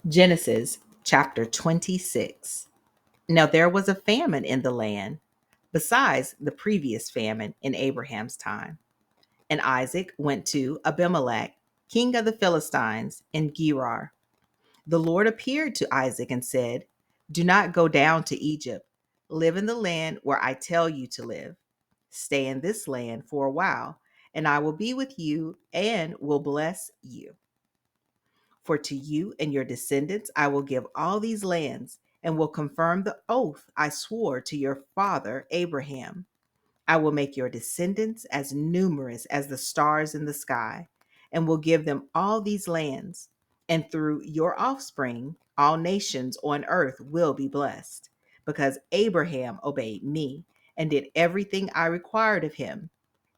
Genesis chapter 26. Now there was a famine in the land, besides the previous famine in Abraham's time. And Isaac went to Abimelech, king of the Philistines, in Gerar. The Lord appeared to Isaac and said, "Do not go down to Egypt. Live in the land where I tell you to live. Stay in this land for a while, and I will be with you and will bless you. For to you and your descendants I will give all these lands, and will confirm the oath I swore to your father Abraham. I will make your descendants as numerous as the stars in the sky, and will give them all these lands. And through your offspring, all nations on earth will be blessed, because Abraham obeyed me and did everything I required of him,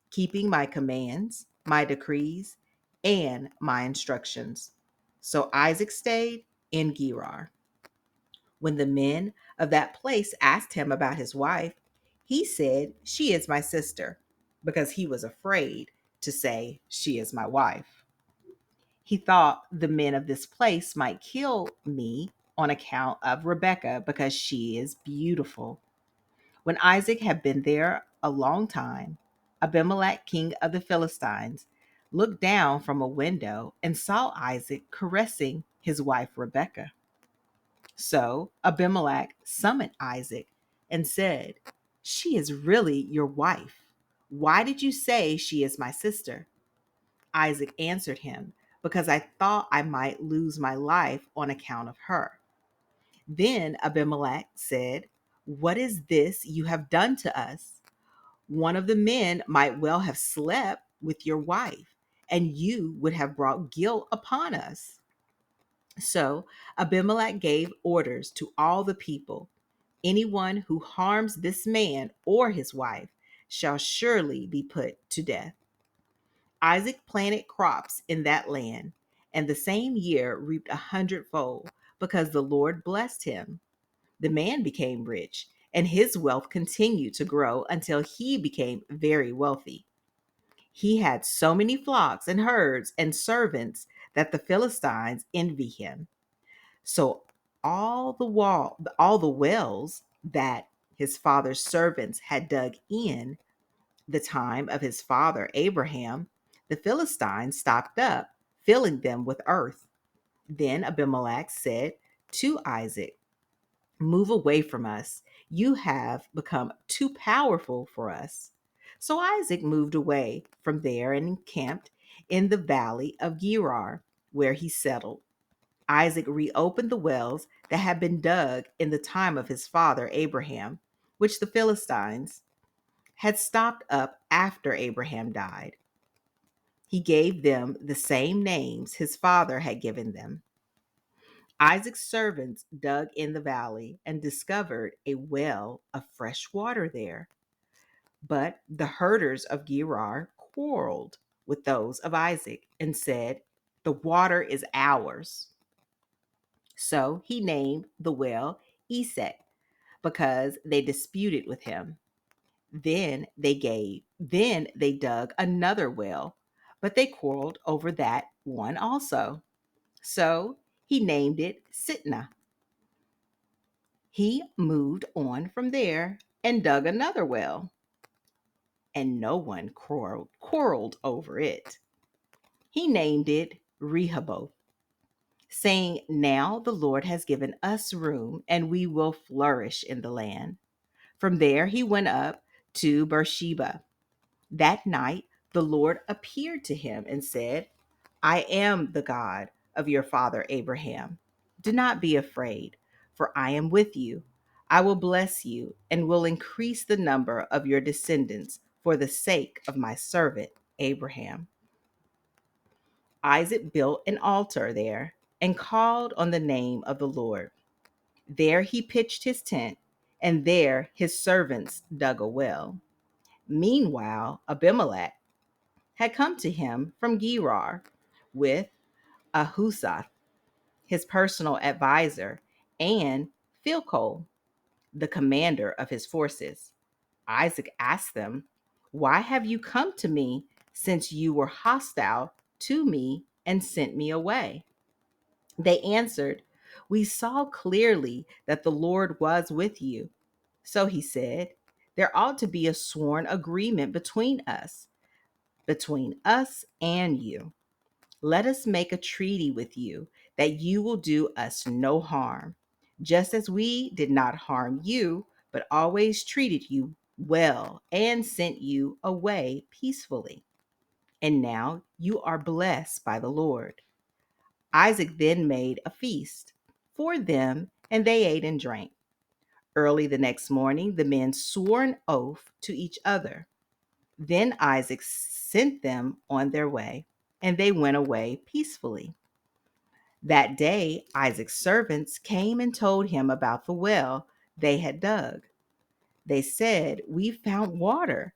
keeping my commands, my decrees, and my instructions." So Isaac stayed in Gerar. When the men of that place asked him about his wife, he said, "She is my sister," because he was afraid to say, "She is my wife." He thought the men of this place might kill me on account of Rebekah, because she is beautiful. When Isaac had been there a long time, Abimelech, king of the Philistines, looked down from a window and saw Isaac caressing his wife Rebekah. So Abimelech summoned Isaac and said, "She is really your wife. Why did you say she is my sister?" Isaac answered him, "Because I thought I might lose my life on account of her." Then Abimelech said, "What is this you have done to us? One of the men might well have slept with your wife, and you would have brought guilt upon us." So Abimelech gave orders to all the people: "Anyone who harms this man or his wife shall surely be put to death." Isaac planted crops in that land, and the same year reaped 100-fold, because the Lord blessed him. The man became rich, and his wealth continued to grow until he became very wealthy. He had so many flocks and herds and servants that the Philistines envy him. So all the wells that his father's servants had dug in the time of his father Abraham, the Philistines stopped up, filling them with earth. Then Abimelech said to Isaac, "Move away from us. You have become too powerful for us." So Isaac moved away from there and encamped in the valley of Gerar, where he settled. Isaac reopened the wells that had been dug in the time of his father Abraham, which the Philistines had stopped up after Abraham died. He gave them the same names his father had given them. Isaac's servants dug in the valley and discovered a well of fresh water there. But the herders of Gerar quarreled with those of Isaac and said, "The water is ours." So he named the well Esek, because they disputed with him. Then they dug another well, but they quarreled over that one also. So he named it Sitnah. He moved on from there and dug another well, and no one quarreled over it. He named it Rehoboth, saying, "Now the Lord has given us room, and we will flourish in the land." From there he went up to Beersheba. That night the Lord appeared to him and said, "I am the God of your father Abraham. Do not be afraid, for I am with you. I will bless you and will increase the number of your descendants for the sake of my servant Abraham." Isaac built an altar there and called on the name of the Lord. There he pitched his tent, and there his servants dug a well. Meanwhile, Abimelech had come to him from Gerar with Ahusath, his personal advisor, and Philcol, the commander of his forces. Isaac asked them, "Why have you come to me, since you were hostile to me and sent me away?" They answered, "We saw clearly that the Lord was with you." So he said, "There ought to be a sworn agreement between us and you. Let us make a treaty with you that you will do us no harm, just as we did not harm you, but always treated you well and sent you away peacefully. And now you are blessed by the Lord." Isaac then made a feast for them, and they ate and drank. Early the next morning, the men swore an oath to each other. Then Isaac sent them on their way, and they went away peacefully. That day, Isaac's servants came and told him about the well they had dug. They said, "We found water."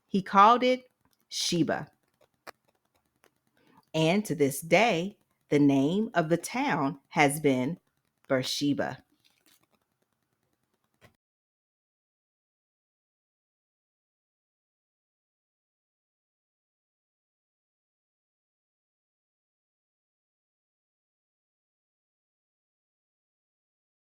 He called it Sheba. And to this day, the name of the town has been Beersheba.